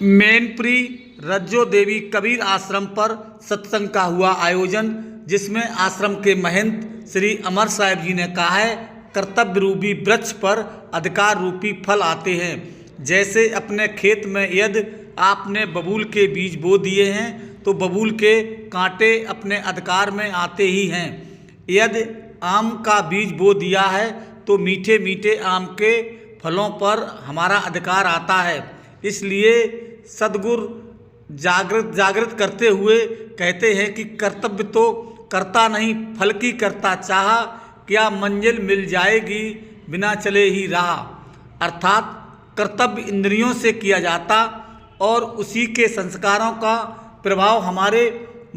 मैनपुरी रज्जो देवी कबीर आश्रम पर सत्संग का हुआ आयोजन, जिसमें आश्रम के महंत श्री अमर साहिब जी ने कहा है, कर्तव्य रूपी वृक्ष पर अधिकार रूपी फल आते हैं। जैसे अपने खेत में यदि आपने बबूल के बीज बो दिए हैं तो बबूल के कांटे अपने अधिकार में आते ही हैं। यदि आम का बीज बो दिया है तो मीठे मीठे आम के फलों पर हमारा अधिकार आता है। इसलिए सद्गुरु जागृत करते हुए कहते हैं कि कर्तव्य तो करता नहीं, फल की करता चाहा, क्या मंजिल मिल जाएगी बिना चले ही रहा। अर्थात कर्तव्य इंद्रियों से किया जाता और उसी के संस्कारों का प्रभाव हमारे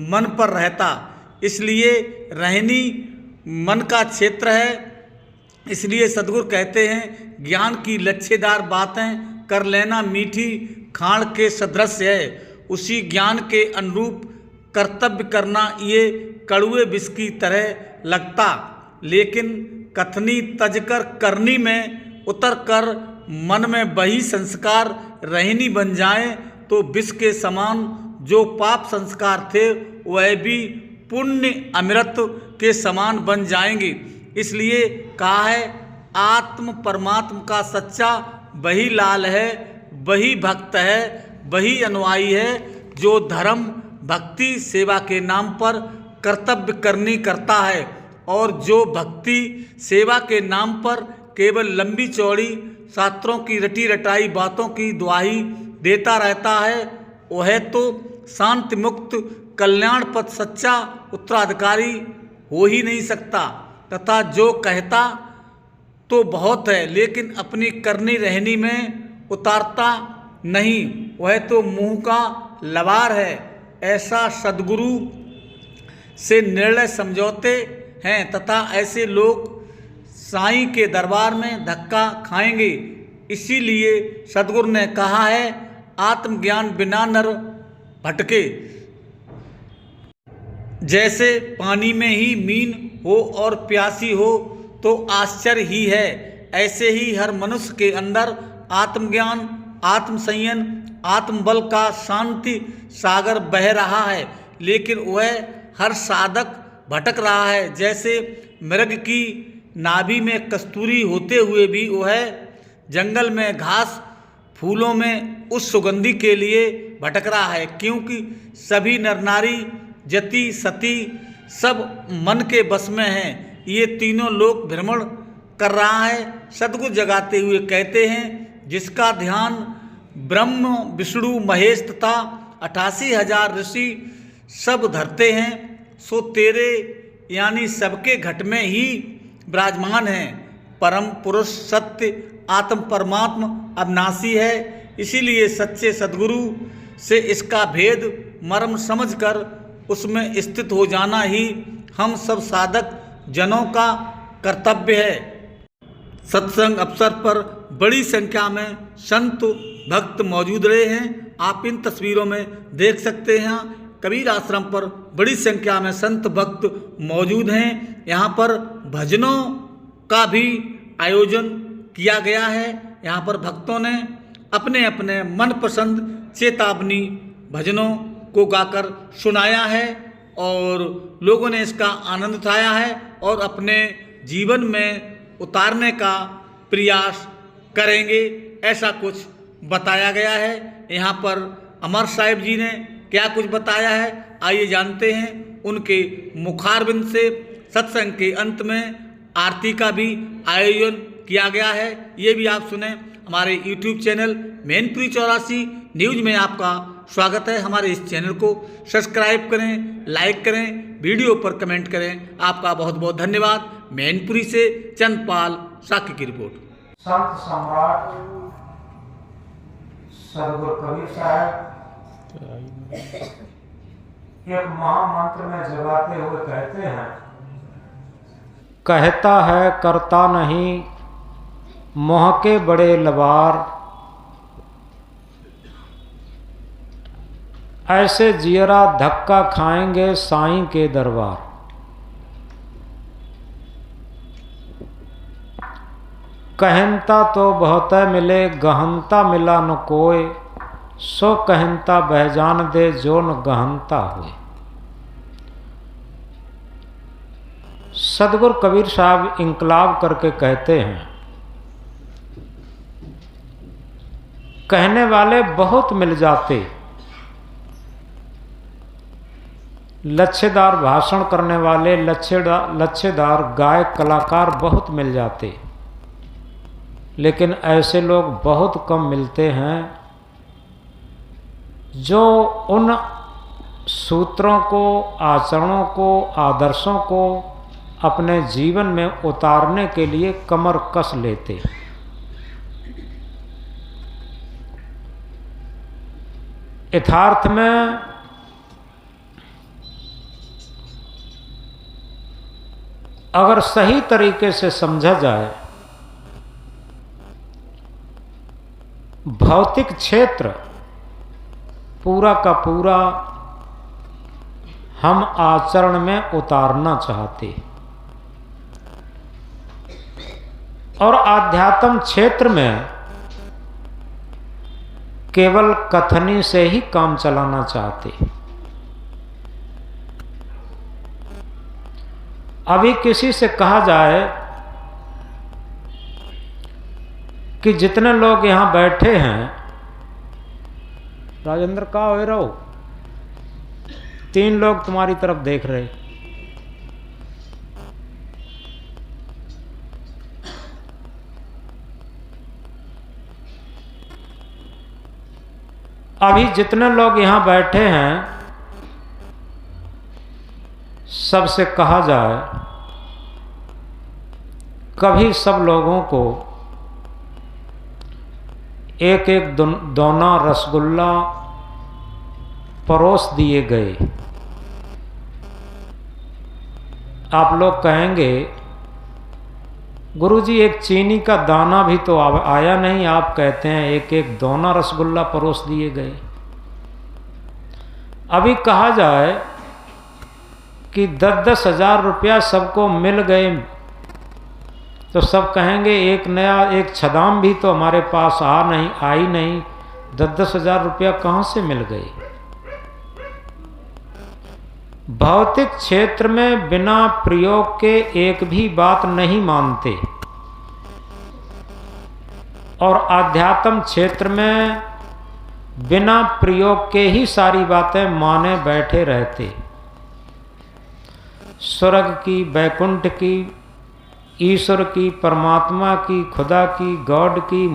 मन पर रहता। इसलिए रहनी मन का क्षेत्र है। इसलिए सद्गुरु कहते हैं, ज्ञान की लच्छेदार बातें कर लेना मीठी खाण के सदृश है। उसी ज्ञान के अनुरूप कर्तव्य करना ये कड़ुए विष की तरह लगता, लेकिन कथनी तजकर करनी में उतर कर मन में वही संस्कार रहनी बन जाए तो विष के समान जो पाप संस्कार थे वह भी पुण्य अमृत के समान बन जाएंगे। इसलिए कहा है, आत्म परमात्मा का सच्चा वही लाल है, वही भक्त है, वही अनुयायी है जो धर्म भक्ति सेवा के नाम पर कर्तव्य करनी करता है, और जो भक्ति सेवा के नाम पर केवल लंबी चौड़ी शास्त्रों की रटी रटाई बातों की दुहाई देता रहता है, वह तो शांति मुक्त कल्याण पथ सच्चा उत्तराधिकारी हो ही नहीं सकता। तथा जो कहता तो बहुत है लेकिन अपनी करनी रहनी में उतारता नहीं, वह तो मुंह का लवार है। ऐसा सद्गुरु से निर्णय समझौते हैं तथा ऐसे लोग साईं के दरबार में धक्का खाएंगे। इसीलिए सद्गुरु ने कहा है, आत्मज्ञान बिना नर भटके। जैसे पानी में ही मीन हो और प्यासी हो तो आश्चर्य ही है, ऐसे ही हर मनुष्य के अंदर आत्मज्ञान, आत्मसंयम, आत्मबल का शांति सागर बह रहा है, लेकिन वह हर साधक भटक रहा है। जैसे मृग की नाभि में कस्तूरी होते हुए भी वह जंगल में घास फूलों में उस सुगंधि के लिए भटक रहा है, क्योंकि सभी नर नारी जति सती सब मन के बस में हैं। ये तीनों लोक भ्रमण कर रहा है। सद्गुरु जगाते हुए कहते हैं, जिसका ध्यान ब्रह्म विष्णु महेश तथा 88,000 ऋषि सब धरते हैं, सो तेरे यानी सबके घट में ही विराजमान है। परम पुरुष सत्य आत्म परमात्मा अविनाशी है। इसीलिए सच्चे सद्गुरु से इसका भेद मर्म समझकर उसमें स्थित हो जाना ही हम सब साधक जनों का कर्तव्य है। सत्संग अवसर पर बड़ी संख्या में संत भक्त मौजूद रहे हैं। आप इन तस्वीरों में देख सकते हैं, कबीर आश्रम पर बड़ी संख्या में संत भक्त मौजूद हैं। यहाँ पर भजनों का भी आयोजन किया गया है। यहाँ पर भक्तों ने अपने अपने मनपसंद चेतावनी भजनों को गाकर सुनाया है और लोगों ने इसका आनंद उठाया है और अपने जीवन में उतारने का प्रयास करेंगे, ऐसा कुछ बताया गया है। यहाँ पर अमर साहिब जी ने क्या कुछ बताया है, आइए जानते हैं उनके मुखारबिंद से। सत्संग के अंत में आरती का भी आयोजन किया गया है, ये भी आप सुने। हमारे YouTube चैनल मैनपुरी 84 न्यूज में आपका स्वागत है। हमारे इस चैनल को सब्सक्राइब करें, लाइक करें, वीडियो पर कमेंट करें। आपका बहुत बहुत धन्यवाद। मैनपुरी से चंदपाल साकी की रिपोर्ट। संत सम्राट सद्गुरु कबीर साहब एक महामंत्र में जगाते हुए कहते हैं, कहता है करता नहीं, मोह के बड़े लबार, ऐसे जियरा धक्का खाएंगे साईं के दरबार। कहनता तो बहुत मिले, गहनता मिला न कोय, सो कहनता बह जान दे जो न गहनता हुए। सदगुरु कबीर साहब इंकलाब करके कहते हैं, कहने वाले बहुत मिल जाते, लच्छेदार भाषण करने वाले, लच्छेदार गायक कलाकार बहुत मिल जाते, लेकिन ऐसे लोग बहुत कम मिलते हैं जो उन सूत्रों को, आचरणों को, आदर्शों को अपने जीवन में उतारने के लिए कमर कस लेते। यथार्थ में अगर सही तरीके से समझा जाए, भौतिक क्षेत्र पूरा का पूरा हम आचरण में उतारना चाहते, और आध्यात्म क्षेत्र में केवल कथनी से ही काम चलाना चाहते। अभी किसी से कहा जाए कि जितने लोग यहां बैठे हैं, राजेंद्र कहाँ हो रहो, 3 लोग तुम्हारी तरफ देख रहे। अभी जितने लोग यहां बैठे हैं, सबसे कहा जाए, कभी सब लोगों को एक एक दोना रसगुल्ला परोस दिए गए। आप लोग कहेंगे, गुरुजी एक चीनी का दाना भी तो आया नहीं, आप कहते हैं एक एक दोना रसगुल्ला परोस दिए गए। अभी कहा जाए कि 10-10 हज़ार रुपया सबको मिल गए, तो सब कहेंगे एक नया एक छदाम भी तो हमारे पास आई नहीं, 10-10 हज़ार रुपया कहाँ से मिल गए। भौतिक क्षेत्र में बिना प्रयोग के एक भी बात नहीं मानते, और आध्यात्म क्षेत्र में बिना प्रयोग के ही सारी बातें माने बैठे रहते। स्वर्ग की, बैकुंठ की, ईश्वर की, परमात्मा की, खुदा की, गॉड की,